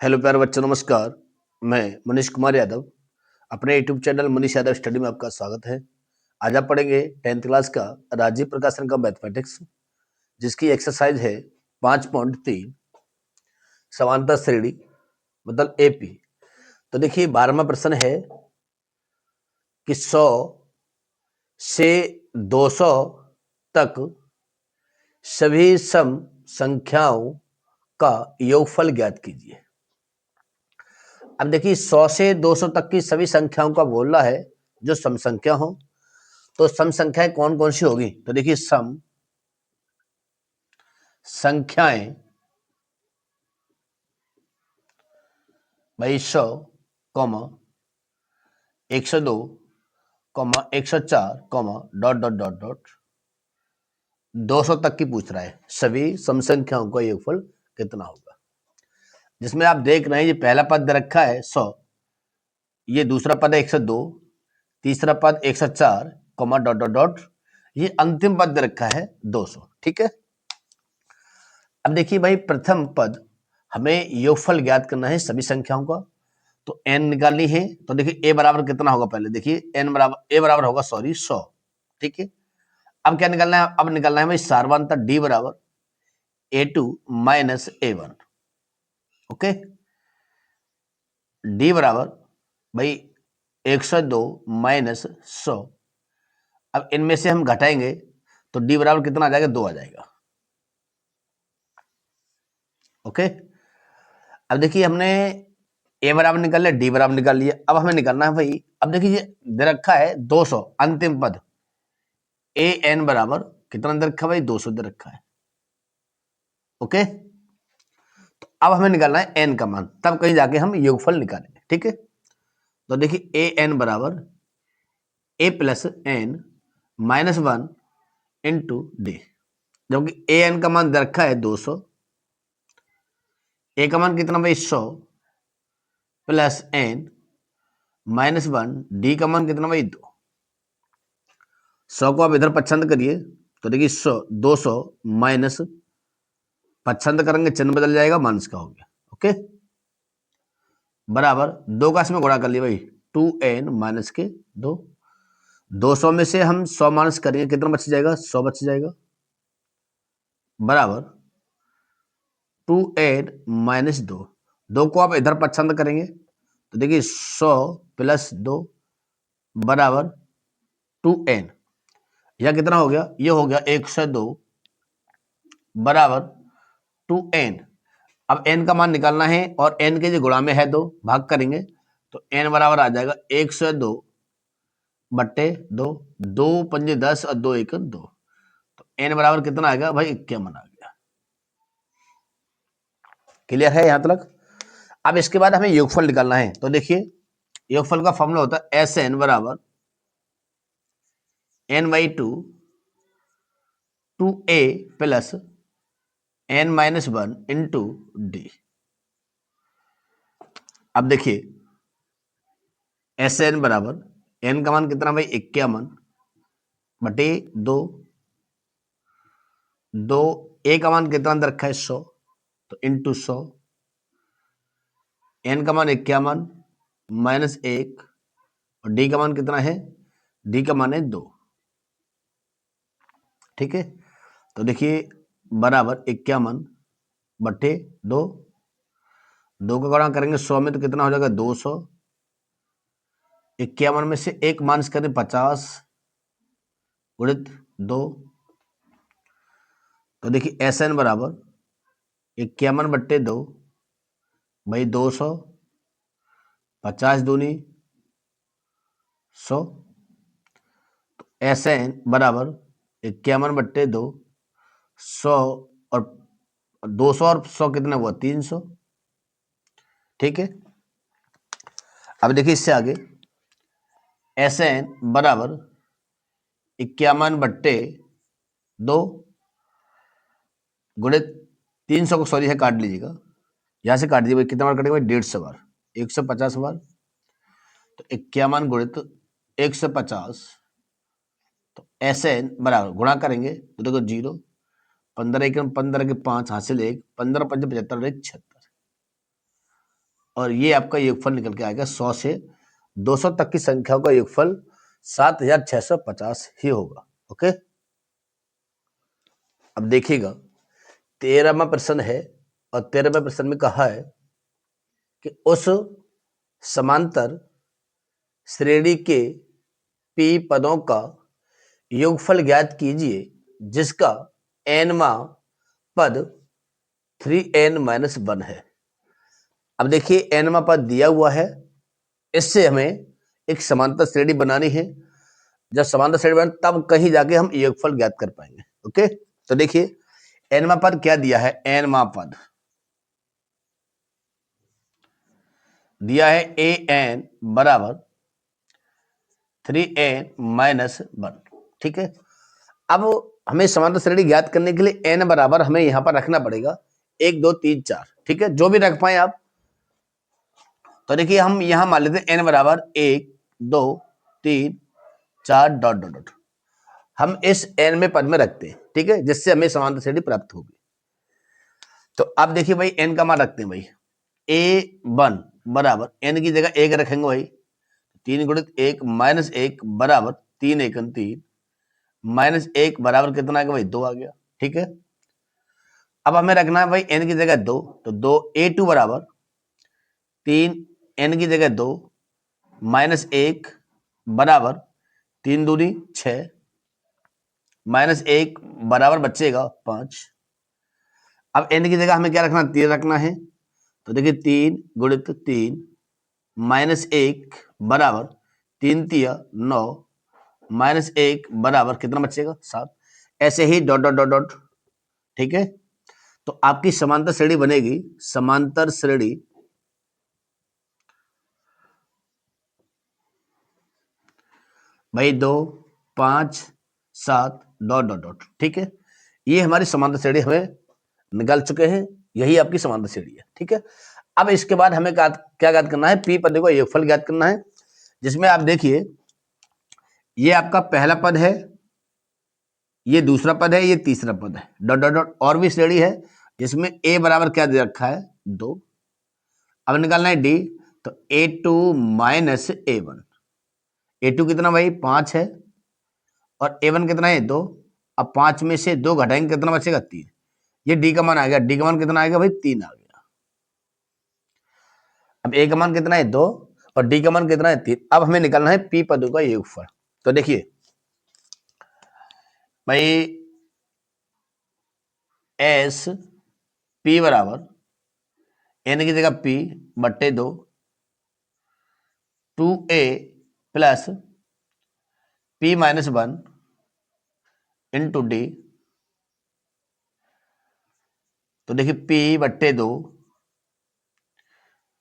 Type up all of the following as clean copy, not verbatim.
Hello प्यारे बच्चों, नमस्कार। मैं मनीष कुमार यादव, अपने YouTube channel Manish Yadav study में आपका स्वागत है। आज आप पढ़ेंगे 10th क्लास का राजीव प्रकाशन का मैथमेटिक्स, जिसकी एक्सरसाइज है 5.3 समांतर श्रेणी मतलब एपी। तो देखिए 12वां प्रश्न है कि 100 से 200 तक सभी सम संख्याओं का योगफल ज्ञात कीजिए। अब देखिए 100 से 200 तक की सभी संख्याओं का बोल रहा है जो सम संख्या हो। तो सम संख्याएं कौन कौन सी होगी? तो देखिए सम संख्याएं भाई 100, 102, 104, डॉट डॉट डॉट डॉट 200 तक की पूछ रहा है। सभी सम संख्याओं का योगफल कितना होगा? जिसमें आप देख रहे हैं ये पहला पद दे रखा है 100, ये दूसरा पद है 102, तीसरा पद 104, डॉट डॉट डॉट, ये अंतिम पद दे रखा है 200। ठीक है। अब देखिए भाई प्रथम पद हमें योगफल ज्ञात करना है सभी संख्याओं का। तो n निकालनी है। तो देखिए a बराबर कितना होगा? पहले देखिए n बराबर a बराबर होगा 100। ठीक है। अब क्या निकालना है? अब निकालना है भाई सारवांतर d बराबर a2 minus a1। Okay. d बराबर भाई 102 माइनस 100। अब इनमें से हम घटाएंगे तो d बराबर कितना आ जाएगा? 2 आ जाएगा। ओके। अब देखिए हमने a बराबर निकाल लिया, d बराबर निकाल लिया। अब हमें निकालना है भाई, अब देखिए ये दे रखा है 200 अंतिम पद, a n बराबर कितना दे रखा है भाई? 200 दे रखा है। ओके। तो अब हमें निकालना है n का मान, तब कहीं जाके हम योगफल निकालेंगे। ठीक है। तो देखिए a n बराबर a plus n minus 1 into d, जबकि a n का मान दे रखा है 200, a का मान कितना भाई? 100 प्लस n माइनस 1, डी का मान कितना भाई? 2। 100 को आप इधर पच्छंद करिए तो देखिए 100 200 माइनस पच्छंद करेंगे, चिन्ह बदल जाएगा, माइनस का हो गया। ओके। बराबर 2 का इसमें गुणा कर लिया भाई, 2n माइनस के 2। 200 में से हम 100 माइनस करेंगे, कितना बच जाएगा? 100 बच जाएगा। बराबर 2n माइनस 2, 2 को आप इधर पच्छंद करेंगे तो देखिए 100 प्लस 2 बराबर 2n। यह कितना हो गया? ये हो गया 102 बराबर 2n। अब n का मान निकालना है और n के जो गुणा में है 2, भाग करेंगे तो n बराबर आ जाएगा 102 बट्टे 2, 2 पंजे 10 और 2 एक 2। तो n बराबर कितना आएगा भाई? 51 आ गया। क्लियर है यहां तक? अब इसके बाद हमें योगफल निकालना है। तो देखिए योगफल का फॉर्मूला होता है एस एन बराबर n by 2 a plus n minus 1 into d. अब देखिए एस एन बराबर n का मान कितना भाई? 51 बटे 2, 2 a का मान कितना अंदर रखा है? 100, तो इंटू 100, n का मान 51 माइनस 1 और d का मान कितना है? d का मान है 2। ठीक है। तो देखिए बराबर 51 बट्टे 2, 2 का गुणा करेंगे 100 में तो कितना हो जाएगा? 200। 51 में से एक माइनस करें 50 गुणित 2। तो देखिए एस एन बराबर 51 बट्टे 2 भाई 200, 50 दूनी 100। तो एस एन बराबर 51 बट्टे 2, 100 और 200 और 100 कितना हुआ? 300। ठीक है। अब देखिए इससे आगे एस एन बराबर 51 बट्टे 2 गुणित 300 को सॉरी है काट लीजिएगा, यहां से काट दीजिए। कितना बार कटेगा? 150 बार, 150 बार। तो 51 गुणित 150, तो एस एन बराबर गुणा करेंगे तो देखो 0, 15 एक 15 के 5 हासिल 1, 15 5 75 और 1 76। और ये आपका योगफल निकल के आएगा 100 से 200 तक की संख्याओं का योगफल 7650 ही होगा। ओके, अब देखिएगा 13वां प्रश्न है और 13वें प्रश्न में कहा है कि उस समांतर श्रेणी के पी पदों का योगफल ज्ञात कीजिए जिसका nवां पद 3n-1 है। अब देखिए nवां पद दिया हुआ है, इससे हमें एक समांतर श्रेणी बनानी है। जब समांतर श्रेणी बने तब कहीं जाके हम योगफल ज्ञात कर पाएंगे। ओके, तो देखिए nवां पद क्या दिया है, nवां पद दिया है an बराबर 3n-1। ठीक है, अब हमें समांतर श्रेणी ज्ञात करने के लिए n बराबर हमें यहां पर रखना पड़ेगा 1 2 3 4। ठीक है, जो भी रख पाए आप। तो देखिए हम यहां मान लेते हैं n बराबर 1 2 3 4 डॉट डॉट डॉट। हम इस n में पद में रखते हैं, ठीक है, जिससे हमें समांतर श्रेणी प्राप्त होगी। तो अब देखिए भाई n का मान रखते हैं भाई, a1 बराबर n की जगह 1 रखेंगे भाई, 3 गुणित 1 माइनस 1 बराबर 3 एकम 3 माइनस 1 बराबर कितना आ गया भाई, 2 आ गया। ठीक है, अब हमें रखना है भाई n की जगह 2, तो 2 a2 बराबर 3 n की जगह 2 माइनस 1 बराबर 3 दूनी 6 माइनस 1 बराबर बचेगा 5। अब n की जगह हमें क्या रखना, 3 रखना है। तो देखिए 3 गुणित 3 माइनस 1 बराबर 3 तिया 9 माइनस 1 बराबर कितना बचेगा, 7। ऐसे ही डॉट डॉट डॉट डॉट। ठीक है, तो आपकी समांतर श्रेणी बनेगी, समांतर श्रेणी भाई 2 5 7 डॉट डॉट डॉट। ठीक है, ये हमारी समांतर श्रेणी हमें निकाल चुके हैं, यही आपकी समांतर श्रेणी है। ठीक है, अब इसके बाद हमें क्या ज्ञात करना है, पी पद का योगफल ज्ञात करना है, जिसमें आप देखिए ये आपका पहला पद है, ये दूसरा पद है, ये तीसरा पद है, डॉट डॉट डॉट। और भी श्रेणी है जिसमें a बराबर क्या दे रखा है, 2। अब निकालना है d, तो a2 माइनस a1। a2 कितना भाई, 5 है, और a1 कितना है, 2। अब 5 में से 2 घटाएंगे कितना बचेगा, 3। ये d का मान आ गया, d का मान कितना आएगा भाई, 3 आ गया। अब a का मान कितना है, 2, और d का मान कितना है, 3। अब हमें निकालना है p पदों का योगफल। तो देखिए भाई एस p बराबर n की जगह p बट्टे 2 2a plus p minus 1 into D. तो देखिए p बट्टे 2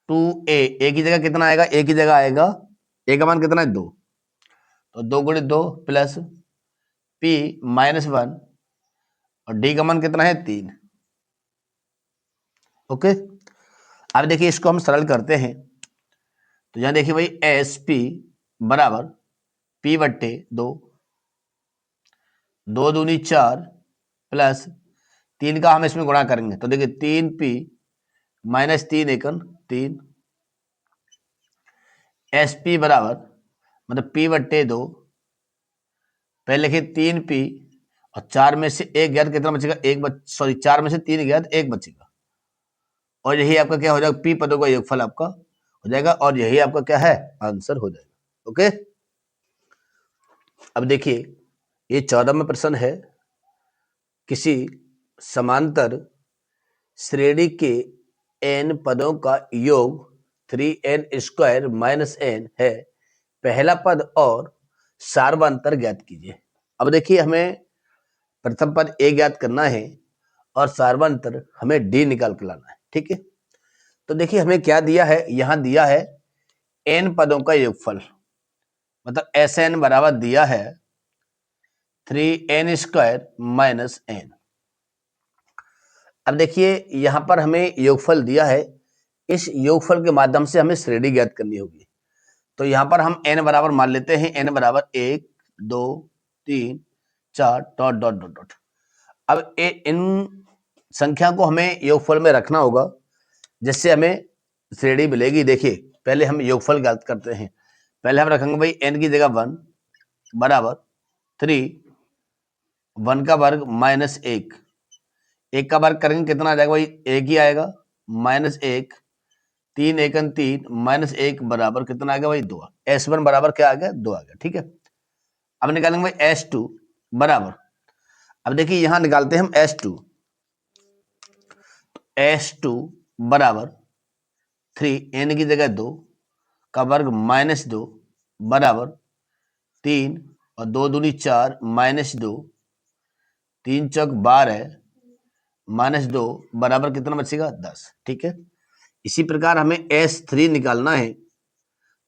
2a की जगह कितना आएगा, a की जगह आएगा, a का मान कितना है, 2। तो 2 गुणित 2 प्लस p माइनस 1 और d का मान कितना है, 3। ओके, अब देखिए इसको हम सरल करते हैं। तो यहां देखिए भाई एस पी बराबर p बट्टे 2 2 दूनी 4 प्लस 3 का हम इसमें गुणा करेंगे, तो देखिए 3p माइनस 3 एकन 3। एस पी बराबर मतलब p बट्टे 2, पहले लिखिए 3p और 4 में से 1 गया तो कितना बचेगा, 4 में से 3 गया तो 1 बचेगा। और यही आपका क्या हो जाएगा, p पदों का योगफल आपका हो जाएगा, और यही आपका क्या है, आंसर हो जाएगा। ओके, अब देखिए ये 14वां प्रश्न है, किसी समांतर श्रेणी के n पदों का योग 3n² माइनस n है, पहला पद और सार्वंतर ज्ञात कीजिए। अब देखिए हमें प्रथम पद a ज्ञात करना है और सार्वंतर हमें d निकाल के लाना है। ठीक है, तो देखिए हमें क्या दिया है, यहां दिया है n पदों का योगफल, मतलब Sn बराबर दिया है 3n² माइनस n। अब देखिए यहां पर हमें योगफल दिया है, इस योगफल के माध्यम से हमें श्रेणी ज्ञात करनी होगी। तो यहां पर हम n बराबर मान लेते हैं, n बराबर 1 2 3 4 डॉट डॉट डॉट डॉट। अब इन संख्या को हमें योगफल में रखना होगा, जिससे हमें श्रेणी मिलेगी। देखिए पहले हम योगफल ज्ञात करते हैं। पहले हम रखेंगे भाई n की जगह 1 बराबर 3, 1 का वर्ग माइनस 1, 1 का वर्ग करेंगे कितना आ जाएगा भाई, 1 ही आएगा, माइनस 1, 3 एकन 3 माइनस 1 बराबर कितना आ गया भाई 2। S1 बराबर क्या आ गया, 2 आ गया। ठीक है, अब निकालेंगे भाई S2 बराबर, अब देखिए यहां निकालते हैं हम S2 बराबर 3, n की जगह 2 का वर्ग माइनस 2 बराबर 3 और 2 दूनी 4 माइनस 2, 3 चौक 12 माइनस 2 बराबर कितना बचेगा 10। ठीक है, इसी प्रकार हमें S3 निकालना है,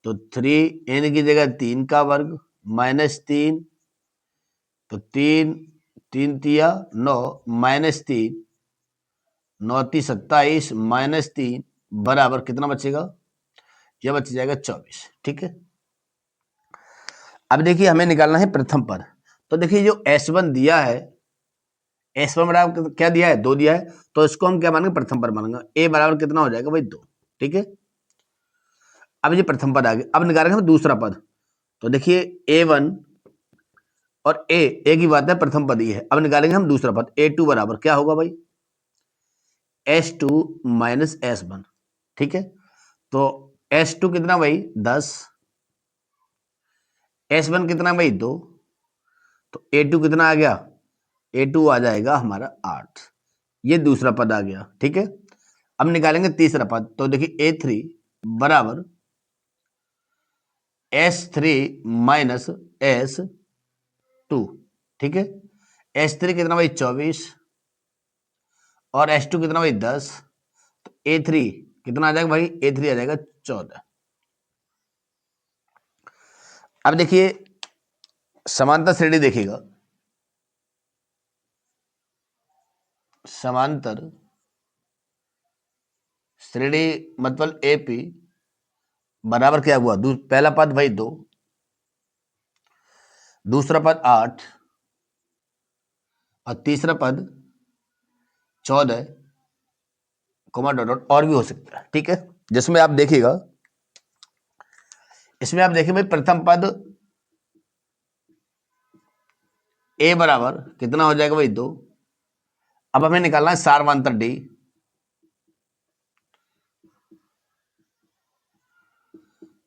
तो 3 n की जगह 3 का वर्ग माइनस 3, तो 3 3 तिया 9 माइनस 3, 9 ती 27 माइनस 3 बराबर कितना बचेगा, यह बच जाएगा 24। ठीक है, अब देखिए हमें निकालना है प्रथम पद। तो देखिए जो S1 दिया है, S1 बराबर क्या दिया है, 2 दिया है, तो इसको हम क्या मानेंगे, प्रथम पद मानेंगे। A बराबर कितना हो जाएगा भाई 2। ठीक है, अब ये प्रथम पद आ गया, अब निकालेंगे हम दूसरा पद। तो देखिए A1 और A एक ही बात है, प्रथम पद ही है। अब निकालेंगे हम दूसरा पद, A2 बराबर क्या होगा भाई, S2 माइनस S1। ठीक है, तो S2 कितना भाई 10, S1 कितना भाई 2, तो A2 कितना आ गया, A2 आ जाएगा हमारा 8। ये दूसरा पद आ गया। ठीक है, अब निकालेंगे तीसरा पद। तो देखिए A3 बराबर S3 माइनस S2। ठीक है, S3 कितना भाई 24 और S2 कितना भाई 10, तो A3 कितना आ जाएगा भाई, A3 आ जाएगा 14। अब देखिए समांतर श्रेणी देखिएगा, समांतर श्रेणी मतलब AP बराबर क्या हुआ, पहला पद भाई 2, दूसरा पद 8 और तीसरा पद 14, कोमा डॉट डॉट और भी हो सकता है। ठीक है, जिसमें आप देखिएगा, इसमें आप देखिए भाई प्रथम पद A बराबर कितना हो जाएगा भाई 2। अब हमें निकालना है सार्वमांतर D।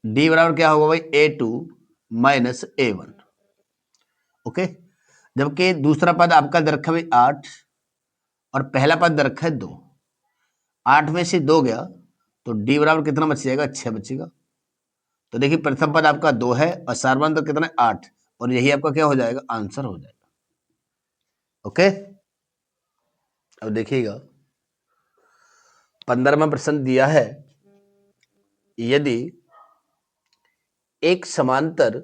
D बराबर क्या होगा भाई, A2 माइनस A1। ओके, जबकि दूसरा पद आपका दे रखा है भाई 8 और पहला पद दे रखा है 2, 8 में से 2 गया तो D बराबर कितना बच जाएगा, 6 बचेगा। तो देखिए प्रथम पद आपका 2 है और सार्वमांतर कितना है 8, और यही आपका क्या हो जाएगा, आंसर हो जाएगा। ओके, अब देखिएगा 15वां प्रश्न दिया है, यदि एक समांतर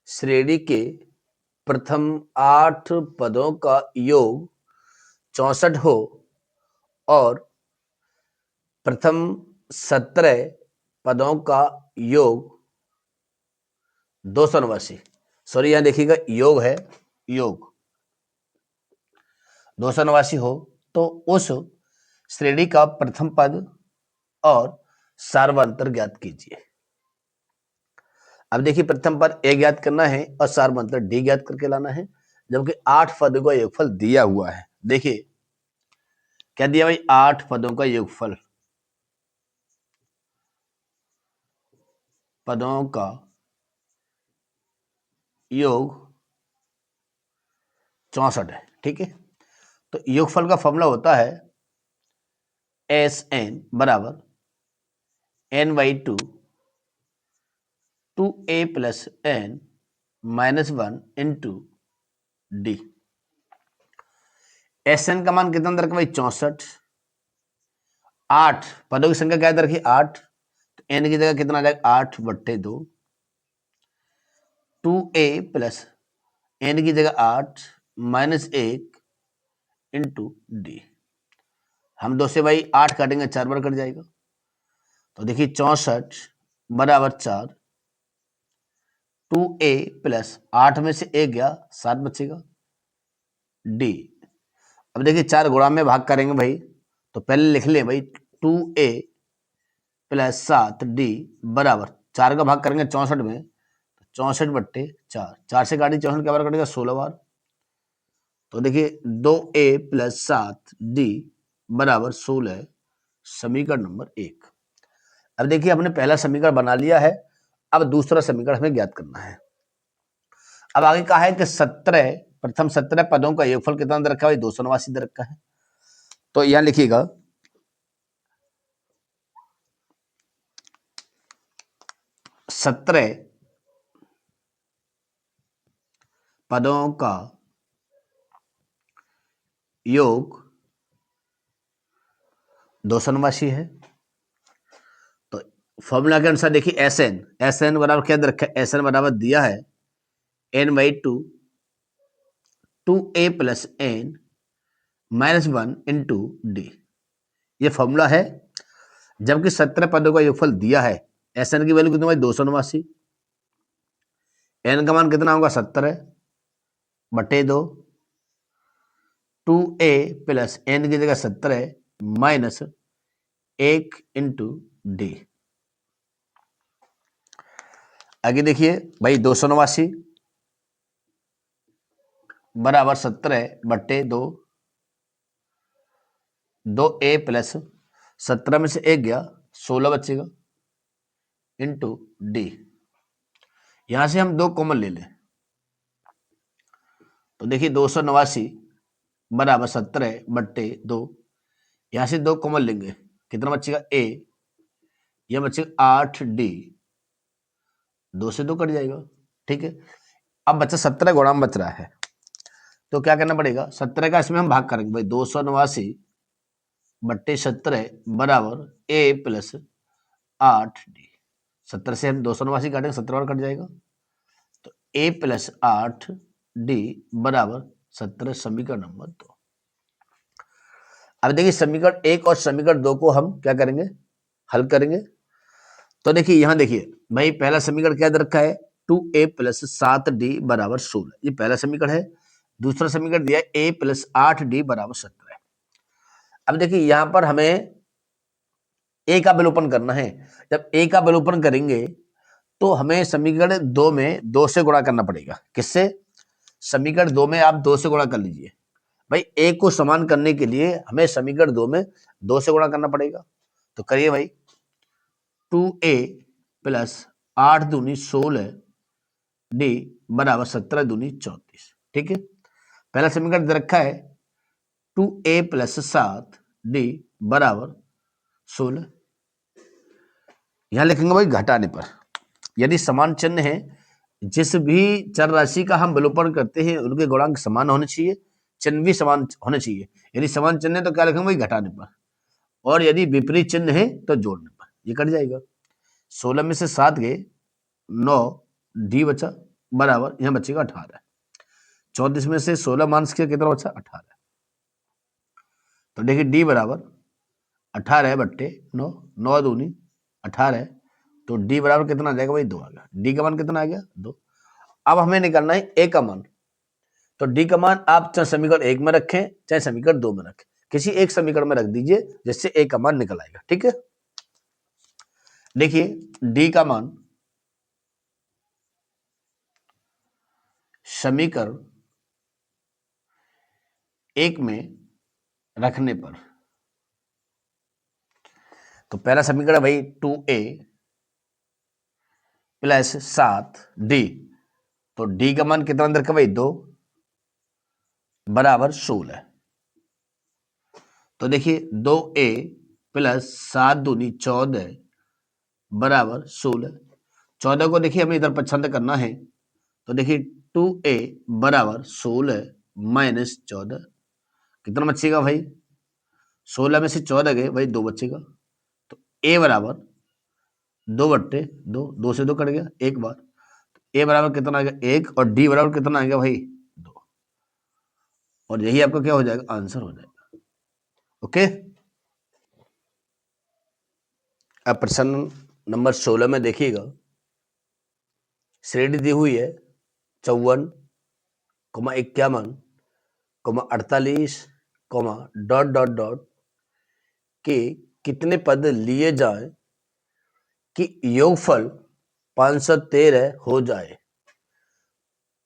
श्रेणी के प्रथम 8 पदों का योग 64 हो और प्रथम 17 पदों का योग 289, सॉरी यहां देखिएगा योग है, योग 289 हो, तो उस श्रेणी का प्रथम पद और सार्वमांतर ज्ञात कीजिए। अब देखिए प्रथम पद A ज्ञात करना है और सार्वमांतर D ज्ञात करके लाना है, जबकि 8 पदों का योगफल दिया हुआ है। देखिए क्या दिया भाई, 8 पदों का योगफल, पदों का योग 64 है। ठीक है, तो योगफल का फॉर्मूला होता है SN बराबर N/2 2A plus N minus 1 into D। SN का मान कितना दर भाई 64, 8 पदों की संख्या क्या दर रखी 8, तो N की जगह कितना आ जाएगा 8/2, 2A प्लस N की जगह 8 माइनस 1 इंटू D। हम 2 से भाई 8 काटेंगे 4 बार कट जाएगा, तो देखिए 64 बराबर 4, 2A प्लस 8 में से 1 गया 7 बचेगा D। अब देखिए 4 गुणा में भाग करेंगे भाई, तो पहले लिख ले भाई 2A प्लस 7d बराबर 4 का भाग करेंगे 64 में, 64/4, 4 से गाड़ी 64 के बार कटेगा 16 बार। तो देखिए 2a प्लस 7d बराबर 16 समीकरण नंबर 1। अब देखिए हमने पहला समीकरण बना लिया है, अब दूसरा समीकरण हमें ज्ञात करना है। अब आगे कहा है कि 17 प्रथम 17 पदों का योगफल कितना दे रखा है? 289 दे रखा है। तो यहां लिखिएगा 17 पदों का योग 289 है। तो फॉर्मूला के अनुसार देखिए एस एन बराबर क्या दे रखा है? एस एन बराबर दिया है n/2 2a plus n -1 into D. ये फॉर्मूला है। जबकि 17 पदों का योगफल दिया है, एस एन की वैल्यू कितनी होगी? 289। एन का मान कितना होगा? 17/2 2a प्लस n की जगह 17 माइनस 1 इंटू डी। आगे देखिए भाई 289 बराबर 17/2 2a प्लस 17 में से 1 गया 16 बचेगा इंटू डी। यहां से हम 2 कॉमन ले लें तो देखिए 289 बराबर 17/2, यहां से 2 कॉमन लेंगे कितना बचेगा? a, यह बचेगा 8d, 2 से 2 कट जाएगा। ठीक है, अब बच्चा 17 गुणा में बच रहा है तो क्या करना पड़ेगा? 17 का इसमें हम भाग करेंगे भाई 289/17 बराबर a प्लस 8d। 17 से हम 289 काटेंगे 17 बार कट जाएगा तो a प्लस 8d बराबर 17 समीकरण नंबर 2। अब देखिए समीकरण 1 और समीकरण 2 को हम क्या करेंगे? हल करेंगे। तो देखिए यहां देखिए भाई पहला समीकरण क्या दे रखा है? 2a प्लस 7d बराबर 16, ये पहला समीकरण है। दूसरा समीकरण दिया है a प्लस 8d बराबर 17। अब देखिए यहां पर हमें a का विलोपन करना है। जब a का विलोपन करेंगे तो हमें समीकरण 2 में 2 से गुणा करना पड़ेगा। किससे? समीकरण 2 में आप 2 से गुणा कर लीजिए भाई। a को समान करने के लिए हमें समीकरण 2 में 2 से गुणा करना पड़ेगा। तो करिए भाई 2a प्लस 8 दूनी 16 d बराबर 17 दूनी 34। ठीक है, पहला समीकरण दे रखा है 2a प्लस 7d बराबर 16। यहां लिखेंगे भाई घटाने पर यदि समान चिन्ह है, जिस भी चर राशि का हम विलोपन करते हैं उनके गुणांक समान होने चाहिए, चिन्ह भी समान होने चाहिए। यदि समान चिन्ह है तो क्या लिखेंगे भाई? घटाने पर। और यदि विपरीत चिन्ह है तो जोड़ने पर। ये कट जाएगा। 16 में से 7 गए 9 डी बचा बराबर यहां बचेगा 18। 34 में से 16 माइनस किया कितना बचा? 18। तो देखिए डी बराबर 18/9, 9 दूनी 18, तो डी बराबर कितना आ जाएगा भाई? 2 आ गया। डी का मान कितना आ गया? 2। अब हमें निकालना है ए का मान। तो डी का मान आप चाहे समीकरण 1 में रखें चाहे समीकरण 2 में रखें, किसी एक समीकरण में रख दीजिए जिससे ए का मान निकल आएगा। ठीक है, देखिए डी का मान समीकरण 1 में रखने पर, तो पहला समीकरण भाई 2a प्लस 7d, तो डी का मान कितना अंदर का भाई? 2 बराबर 16। तो देखिए 2a प्लस 7 दूनी 14 बराबर 16। 14 को देखिए हमें इधर पसंद करना है तो देखिए 2a बराबर 16 माइनस 14, कितना बचेगा भाई? 16 में से 14 गए भाई 2 बचेगा। तो a बराबर 2/2, 2 से 2 कट गया एक बार। a बराबर कितना आ गया? 1। और d बराबर कितना आ गया भाई? 2। और यही आपका क्या हो जाएगा? आंसर हो जाएगा। ओके, अब प्रश्न नंबर 16 में देखिएगा। श्रेणी दी हुई है 54, 51, 48, डॉट डॉट डॉट के कितने पद लिए जाएं कि योगफल 513 हो जाए,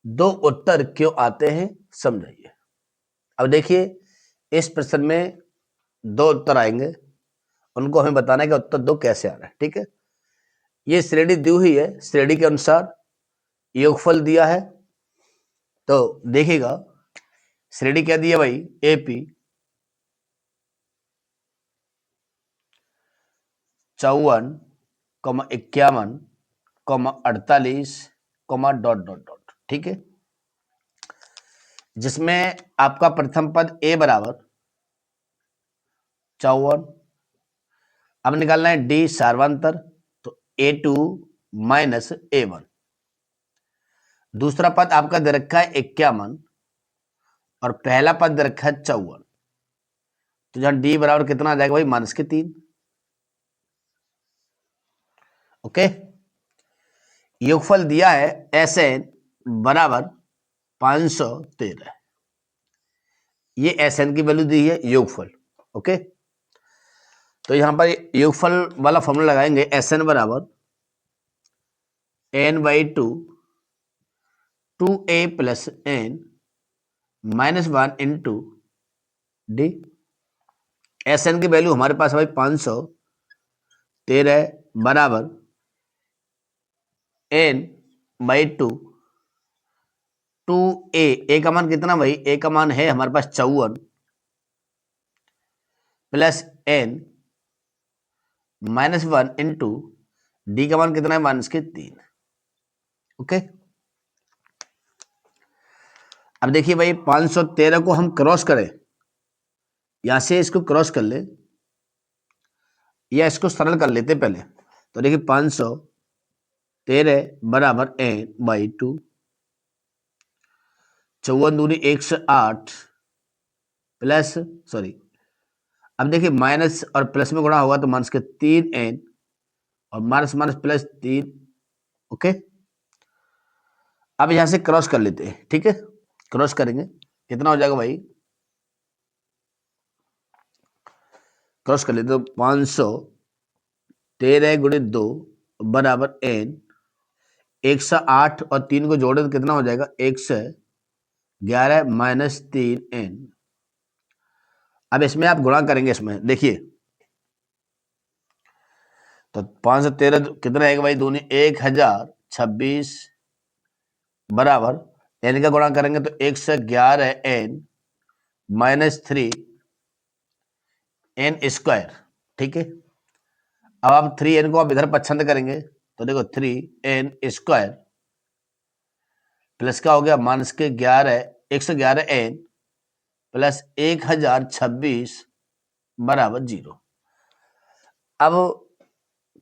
दो उत्तर क्यों आते हैं समझाइए। अब देखिए, इस प्रश्न में दो उत्तर आएंगे, उनको हमें बताना है कि उत्तर दो कैसे आ रहा है। ठीक है, ये श्रेणी दी हुई है, श्रेणी के अनुसार योगफल दिया है। तो देखिएगा, श्रेणी क्या दिया भाई, एपी 54, 51, 48, डॉट डॉट डॉट। ठीक है, जिसमें आपका प्रथम पद ए बराबर 54, अब निकालना है डी सार्वंतर, तो A2 माइनस A1। दूसरा पद आपका दे रखा है 51 और पहला पद दे रखा है 54, तो जहां डी बराबर कितना आ जाएगा भाई, -3। ओके, योगफल दिया है Sn बराबर 513, ये Sn की वैल्यू दी है योगफल। ओके, तो यहां पर योगफल वाला फॉर्मूला लगाएंगे, Sn बराबर n/2 2a plus n -1 into D. Sn की वैल्यू हमारे पास है भाई 513 बराबर n/2 2a का मान कितना भाई, a का मान है हमारे पास 54 प्लस n -1 इंटू डी का मान कितना है, -3। ओके, अब देखिए भाई 513 को हम क्रॉस करें, यहां से इसको क्रॉस कर ले या इसको सरल कर लेते पहले। तो देखिए 513 बराबर n/2, 54 दूनी 108 प्लस, सॉरी, अब देखिए माइनस और प्लस में गुणा होगा तो -3n और माइनस माइनस प्लस 3। ओके, अब यहां से क्रॉस कर लेते हैं। ठीक है, क्रॉस करेंगे, कितना हो जाएगा भाई, क्रॉस कर लेते तो 513 गुणित 2 बराबर n, 108 और 3 को जोड़े तो कितना हो जाएगा, 111 -3n। अब इसमें आप गुणा करेंगे, इसमें देखिए तो 513 कितना आएगा भाई, दूनी 1026 बराबर n का गुणा करेंगे तो 111n -3n²। ठीक है, अब आप 3n को आप इधर पसंद करेंगे तो देखो 3n² प्लस का हो गया -11 111n प्लस 1026 बराबर 0। अब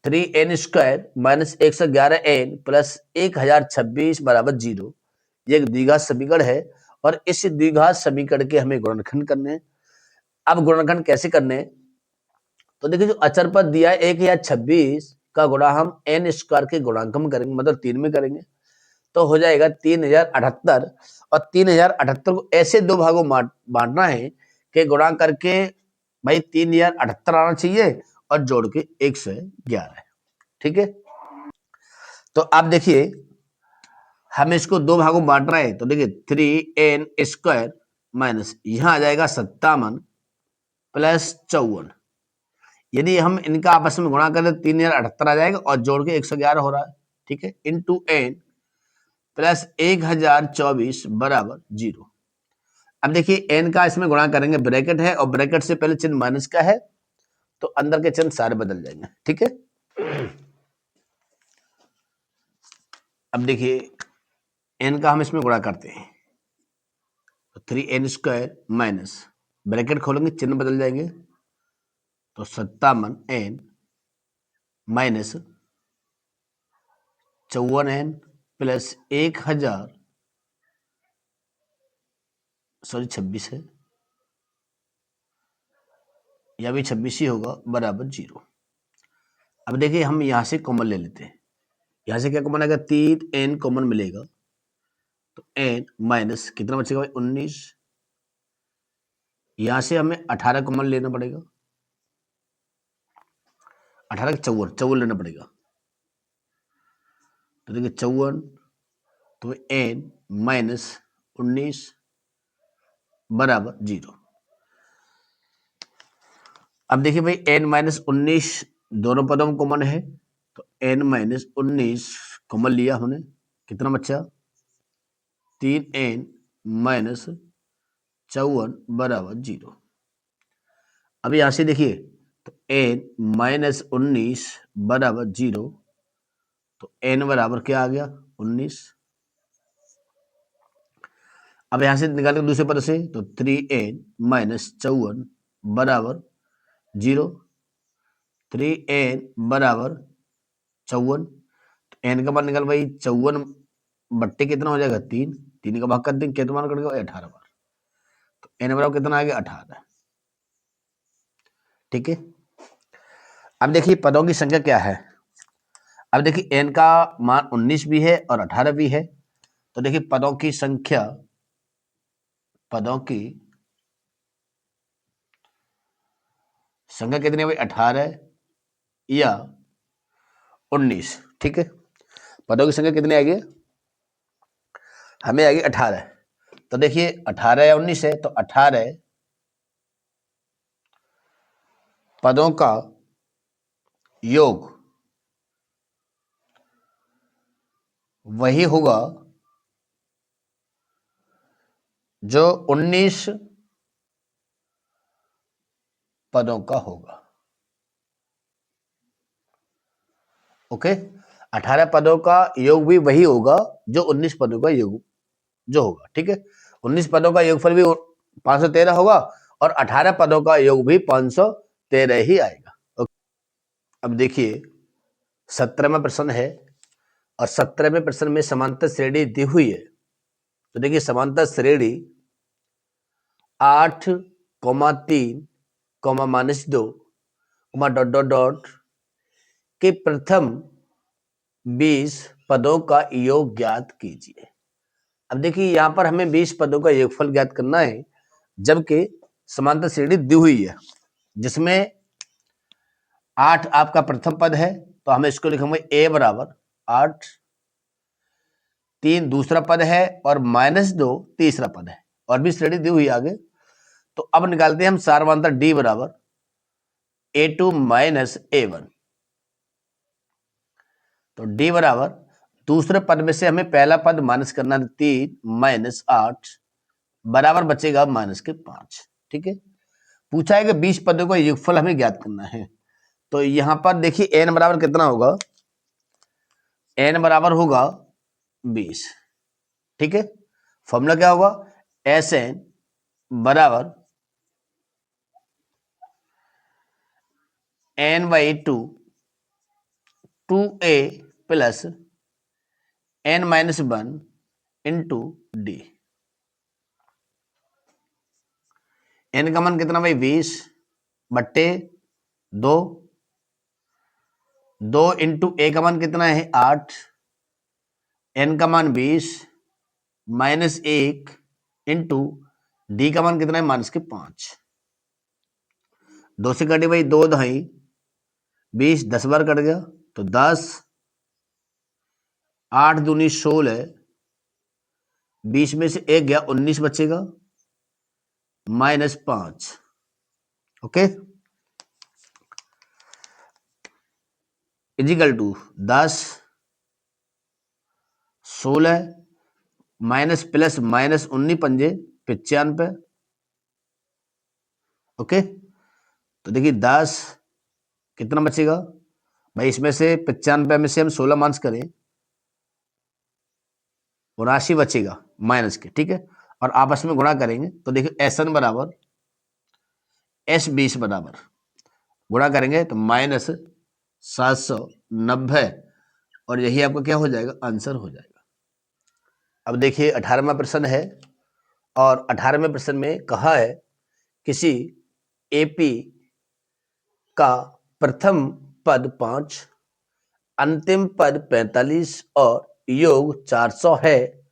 3n² -111n प्लस 1026 बराबर 0, ये एक द्विघात समीकरण है और इस द्विघात समीकरण के हमें गुणनखंड करने हैं। अब गुणनखंड कैसे करने हैं, तो देखिए जो अचर पद दिया है 1026 का गुणा हम n² के गुणांक करेंगे, मतलब 3 में करेंगे, तो हो जाएगा 3078। और 3078 को ऐसे दो भागों बांटना है कि गुणा करके भाई 3078 आना चाहिए और जोड़ के 111। ठीक है, तो आप देखिए हम इसको दो भागों में बांट रहे हैं, तो देखिए 3n² माइनस यहां आ जाएगा 57 प्लस 54। यदि हम इनका आपस में गुणा करें 3078 आ जाएगा और जोड़ के 111 हो रहा है। ठीक है, इंटू n प्लस 1024 बराबर 0। अब देखिए n का इसमें गुणा करेंगे, ब्रैकेट है और ब्रैकेट से पहले चिन्ह माइनस का है, तो अंदर के चिन्ह सारे बदल जाएंगे। ठीक है, अब देखिए n का हम इसमें गुणा करते हैं, तो 3n² माइनस ब्रैकेट खोलेंगे, चिन्ह बदल जाएंगे, तो 57n minus 54n plus 1000, sorry 26 है, या भी 26 ही होगा, बराबर 0। अब देखिए हम यहां से कॉमन ले लेते हैं, यहां से क्या कॉमन आएगा, 3n कॉमन मिलेगा, तो n माइनस कितना बचेगा भाई 19, यहां से हमें 18 कॉमन लेना पड़ेगा, 18 54 लेना पड़ेगा, तो देखिए 54, तो n माइनस 19 बराबर 0। अब देखिए भाई n माइनस 19 दोनों पदों में कॉमन है, तो n माइनस 19 कॉमन लिया हमने, कितना बच्चा 3n माइनस 54 बराबर 0। अब यहां से देखिए तो n माइनस 19 बराबर 0, तो n बराबर क्या आ गया 19। अब यहां से निकालेंगे दूसरे पद से, तो 3n माइनस 54 बराबर 0, 3n बराबर 54, तो n का मान निकाल भाई 54 बट्टे कितना हो जाएगा 3, 3 का भाग कर देंगे, कितना मान कटेगा 18 बार, तो n बराबर कितना आ गया 18। ठीक है, अब देखिए पदों की संख्या क्या है। अब देखिए n का मान 19 भी है और 18 भी है, तो देखिए पदों की संख्या, पदों की संख्या कितनी है भाई 18 या 19। ठीक है, पदों की संख्या कितनी आएगी, हमें आएगी 18। तो देखिए 18 या 19 है, तो 18 पदों का योग वही होगा जो 19 पदों का होगा। ओके, 18 पदों का योग भी वही होगा जो 19 पदों का योग जो होगा। ठीक है, 19 पदों का योगफल भी 513 होगा और 18 पदों का योग भी 513 ही आएगा। ओके, अब देखिए 17वां प्रश्न है, और 17वें प्रश्न में समांतर श्रेणी दी हुई है। तो देखिए समांतर श्रेणी 8, 3, -2, डॉट डॉट डॉट के प्रथम 20 पदों का योग ज्ञात कीजिए। अब देखिए यहां पर हमें 20 पदों का योगफल ज्ञात करना है, जबकि समांतर श्रेणी दी हुई है जिसमें 8 आपका प्रथम पद है, तो हम इसको लिखेंगे a बराबर 8, 3 दूसरा पद है और -2 तीसरा पद है, और भी श्रेणी दी हुई आगे। तो अब निकालते हैं हम सारवांतर d बराबर a2 माइनस a1। तो d बराबर दूसरे पद में से हमें पहला पद माइनस करना है, 3 माइनस 8 बराबर बचेगा -5। ठीक है, पूछा है कि 20 पदों का योगफल हमें ज्ञात करना है। तो यहां पर देखिए n बराबर कितना होगा, n बराबर होगा 20। ठीक है, फॉर्मूला क्या होगा, Sn बराबर n/2 2a plus n-1 into D. n का मान कितना भाई 20 बट्टे 2, 2 इंटू a का मान कितना है 8, n का मान 20 -1 इंटू डी का मान कितना है -5। 2 से कटे भाई 2 दहाई 20, 10 बार कट गया, तो 10, 8 दूनी 16, 20 में से 1 गया 19 बचेगा -5। ओके, इजिकल टू 10, 16 माइनस प्लस -19 पंजे 95। ओके, तो देखिए 10 कितना बचेगा भाई, इसमें से 95 में से हम 16 माइनस करें 79 बचेगा माइनस के। ठीक है, और आपस में गुणा करेंगे, तो देखिए SN बराबर S20 बराबर गुणा करेंगे तो -790, और यही आपका क्या हो जाएगा, आंसर हो जाएगा। अब देखिए 18वां प्रश्न है, और 18वें प्रश्न में कहा है किसी एपी का प्रथम पद 5, अंतिम पद 45 और योग 400 है,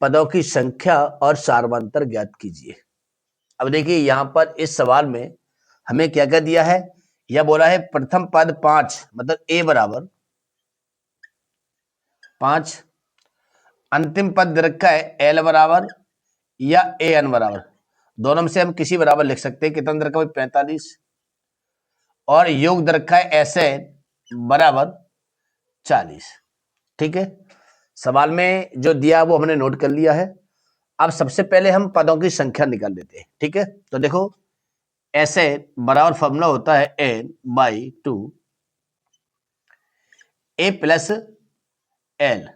पदों की संख्या और सारवांतर ज्ञात कीजिए। अब देखिए यहां पर इस सवाल में हमें क्या क्या दिया है, यह बोला है प्रथम पद 5 मतलब a बराबर 5, अंतिम पद दे रखा है एल बराबर या ए एन बराबर, दोनों में से हम किसी बराबर लिख सकते हैं। कितना दे रखा है? 45। और योग दे रखा है एस एन बराबर 40। ठीक है, सवाल में जो दिया वो हमने नोट कर लिया है। अब सबसे पहले हम पदों की संख्या निकाल लेते हैं। ठीक है, तो देखो एस एन बराबर फॉर्मूला होता है n by 2 a plus l,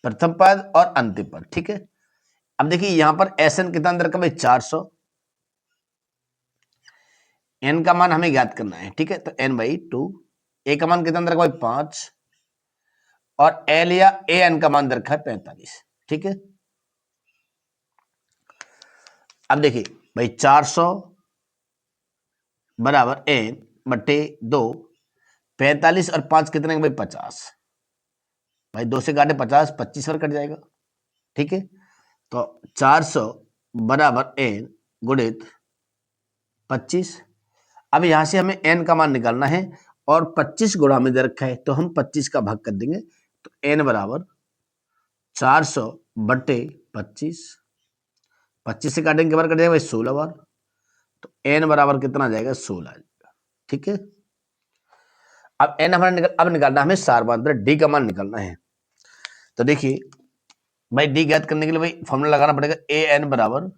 प्रथम पद और अंतिम पद। ठीक है, अब देखिए यहां पर एस एन कितना अंदर का भाई 400, एन का मान हमें ज्ञात करना है। ठीक है, तो एन बाई 2, ए का मान कितना अंदर का भाई 5, और एल या ए एन का मान दे रखा है 45। ठीक है, अब देखिए भाई 400 बराबर एन बटे 2, 45 और 5 कितने भाई 50, भाई 2 से काटे 50, 25 और कट जाएगा। ठीक है, तो 400 बराबर एन गुणित 25। अब यहां से हमें एन का मान निकालना है और 25 गुणा में दे रखा है, तो हम 25 का भाग कर देंगे। तो एन बराबर 400 बटे 25, 25 से काटेंगे बार कट जाएगा भाई 16 बार, तो एन बराबर कितना आ जाएगा? 16 आ जाएगा। ठीक है, अब एन हमारा अब निकालना हमें सारवांतर डी का मान निकालना है। तो देखिए भाई डी ज्ञात करने के लिए भाई फॉर्मूला लगाना पड़ेगा ए एन बराबर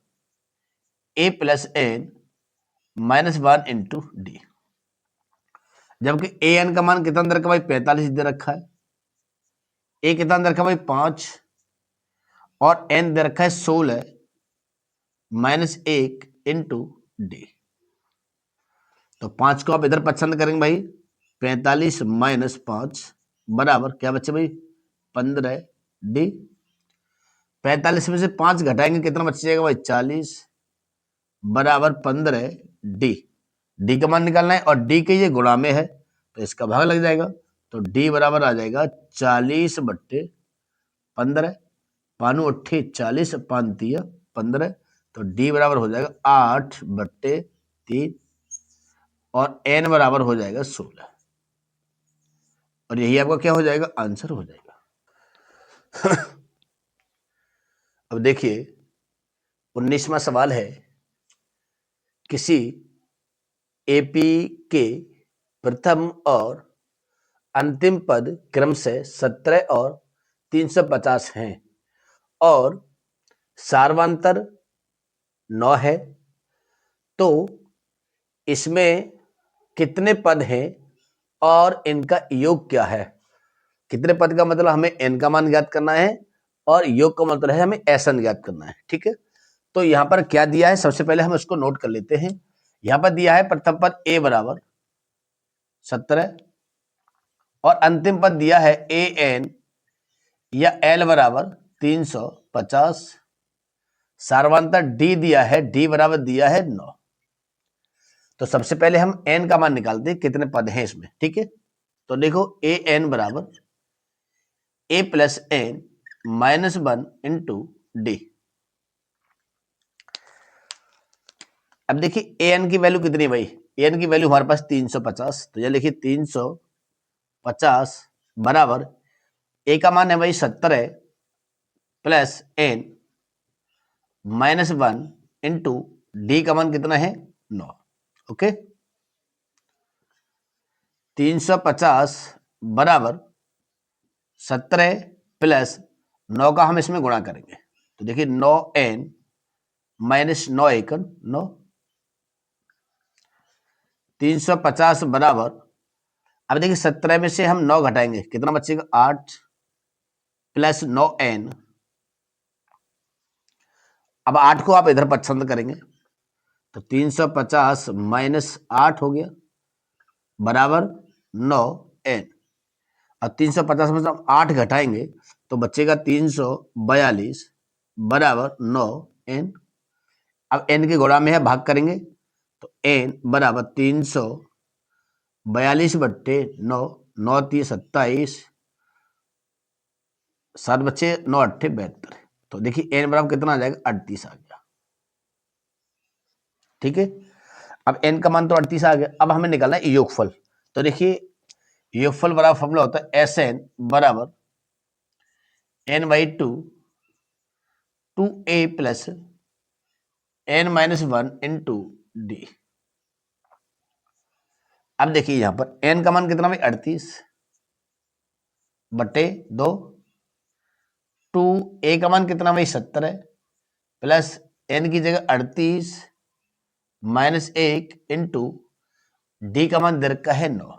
a plus n minus 1 into d, जबकि ए एन का मान कितना दे रखा भाई 45 दे रखा है, ए कितना दे रखा भाई 5, और एन दे रखा है 16 माइनस 1 इंटू डी। तो 5 को आप इधर पसंद करेंगे भाई, 45 माइनस 5 बराबर क्या बच्चे भाई 15 डी। 45 में से 5 घटाएंगे कितना बच जाएगा भाई 40 बराबर 15 डी। डी का मान निकालना है और डी के ये गुणा में है तो इसका भाग लग जाएगा, तो डी बराबर आ जाएगा 40 बट्टे 15, पानू अट्ठे 40 पानतीय 15, तो डी बराबर हो जाएगा 8 बट्टे 3 और एन बराबर हो जाएगा 16, और यही आपका क्या हो जाएगा? आंसर हो जाएगा। अब देखिए 19वां सवाल है, किसी एपी के प्रथम और अंतिम पद क्रम से 17 और 350 हैं और सारवांतर 9 है, तो इसमें कितने पद हैं और इनका योग क्या है? कितने पद का मतलब हमें एन का मान ज्ञात करना है और योग का मतलब है हमें एस एन ज्ञात करना है। ठीक है, तो यहां पर क्या दिया है सबसे पहले हम उसको नोट कर लेते हैं। यहां पर दिया है प्रथम पद ए बराबर 17 और अंतिम पद दिया है ए एन या एल बराबर 350, सारवांतर डी दिया है, डी बराबर दिया है 9। तो सबसे पहले हम एन का मान निकालते हैं कितने पद हैं इसमें। ठीक है, तो देखो ए एन बराबर a plus n minus 1 into d. अब देखिए ए एन की वैल्यू कितनी है भाई, ए एन की वैल्यू हमारे पास 350, तो ये लिखिए 350 बराबर ए का मान है भाई 17 plus n minus 1 into d का मान कितना है 9। ओके, 350 बराबर 17 प्लस 9 का हम इसमें गुणा करेंगे, तो देखिए 9n माइनस 9 एकन 9, 350 बराबर, अब देखिए 17 में से हम 9 घटाएंगे कितना बचेगा 8 प्लस 9n। अब 8 को आप इधर पसंद करेंगे तो 350 माइनस 8 हो गया बराबर 9n, और 350 में से हम 8 घटाएंगे तो बचेगा 342 बराबर 9n। अब n के गुणा में है भाग करेंगे तो n बराबर 342 बट्टे 9, 9 3 27, 7 बच्चे 9 8 72, तो देखिए n बराबर कितना आ जाएगा 38 आ गया। ठीक है, अब n का मान तो 38 आ गया, अब हमें निकालना है योगफल। तो देखिए योगफल बराबर फॉर्मूला होता है एस एन बराबर n/2 2a plus n-1 into d. अब देखिए यहां पर n का मान कितना भाई 38 बटे 2, 2a का मान कितना भाई 70 है, प्लस n की जगह 38 माइनस 1 इंटू डी का मान दे रखा है 9।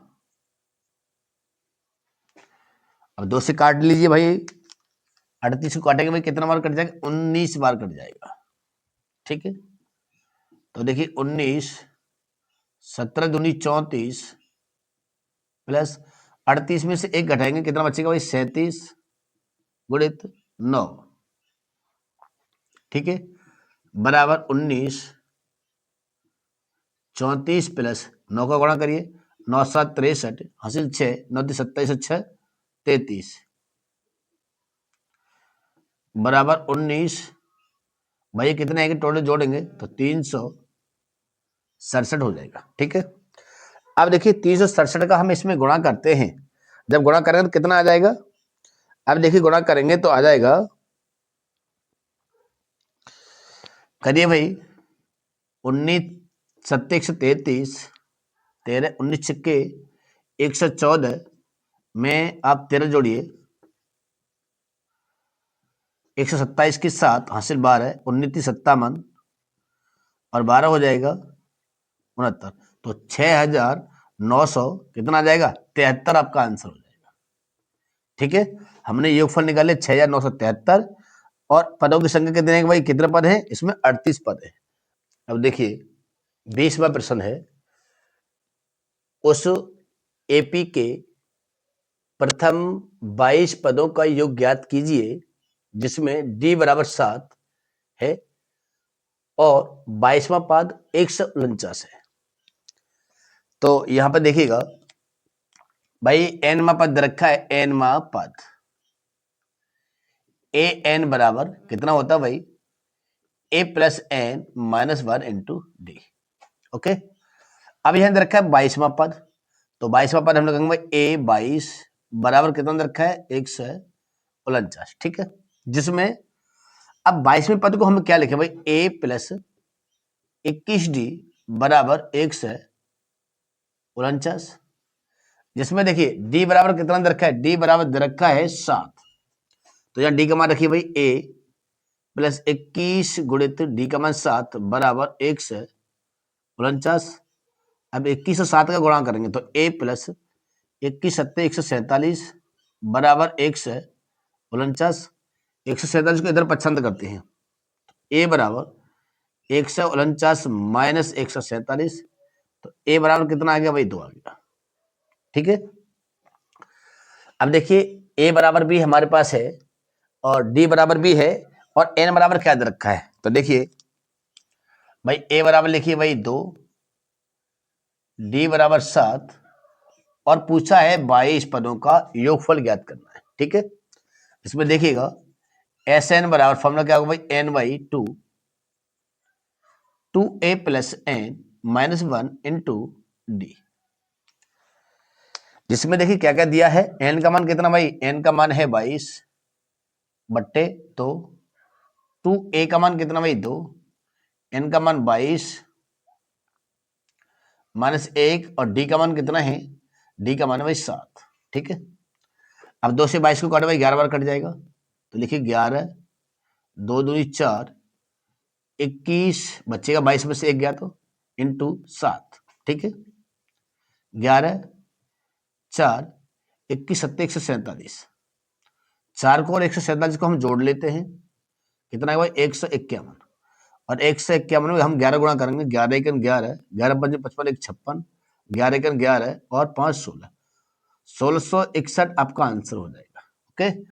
अब 2 से काट लीजिए भाई, 38 को काटेंगे भाई कितना बार कट जाएगा, 19 बार कट जाएगा। ठीक है, तो देखिए 19, 17 दूनी 34 प्लस 38 में से 1 घटाएंगे कितना बचेगा भाई 37 गुणित 9। ठीक है, बराबर 19, 34 प्लस 9 का गुणा करिए, 9 7 63 हासिल 6, 9 27 6 33 बराबर 19। भाई कितने आएंगे टोटल जोड़ेंगे तो 367 हो जाएगा। ठीक है, अब देखिए 367 का हम इसमें गुणा करते हैं, जब गुणा करेंगे तो कितना आ जाएगा, अब देखिए गुणा करेंगे तो आ जाएगा, करिए भाई 19 7 133 13 19 छक्के 114 में आप 13 जोड़िए, 127 के साथ हासिल 12, 19 57 और 12 हो जाएगा 69, तो 6900 कितना आ जाएगा 73 आपका आंसर हो जाएगा। ठीक है, हमने योगफल निकाले 6973 और पदों की संख्या कितने हैं भाई, कितने पद हैं इसमें 38 पद है। अब देखिए 20वां प्रश्न है, उस एपी के प्रथम 22 पदों का योग ज्ञात कीजिए जिसमें d बराबर 7 है और 22वां पद 149 है। तो यहां पर देखिएगा भाई n पद रखा है, n पद ए एन बराबर कितना होता है भाई a plus n minus 1 into d. Okay, अब यहां रखा है 22वां पद, तो 22वां पद हम लोग कहेंगे भाई a 22 बराबर कितना रखा है 149। ठीक है, जिसमें अब 22वें पद को हम क्या लिखे भाई a प्लस 21d बराबर 149, जिसमें देखिए d बराबर कितना दे रखा है, d बराबर दे रखा है 7, तो यहाँ d का मान रखिए भाई a प्लस 21 गुणित d का मान 7 बराबर 149। अब 21 और 7 का गुणा करेंगे तो a प्लस 21 सत्ते 147 बराबर 149। 147 को इधर पसंद करते हैं, a बराबर 149 माइनस 147, तो a बराबर कितना आ गया भाई 2 आ गया। ठीक है, अब देखिए a बराबर भी हमारे पास है और d बराबर भी है और n बराबर क्या दे रखा है, तो देखिए भाई a बराबर लिखिए भाई 2, d बराबर 7 और पूछा है 22 पदों का योगफल ज्ञात करना है। ठीक है, इसमें देखिएगा एस एन बराबर फॉर्मूला क्या होगा भाई n/2 2a plus n minus 1 into d, जिसमें देखिए क्या क्या दिया है, n का मान कितना भाई, n का मान है 22 बट्टे 2, 2a का मान कितना भाई 2, n का मान 22 माइनस 1 और d का मान कितना है, d का मान है भाई 7। ठीक है, अब 2 से 22 को काटो भाई 11 बार कट जाएगा, तो लिखिए 11 2 दूनी 4 21 बचेगा 22 में से 1 गया तो इंटू 7। ठीक है, 11 4 21 सत्ते 147, 4 को और 147 को हम जोड़ लेते हैं, कितना है भाई 151 और 151 में हम 11 गुणा करेंगे, 11 1 11 11 5 55 1 56 11 1 11 और 5 16 1661 आपका आंसर हो जाएगा। ओके।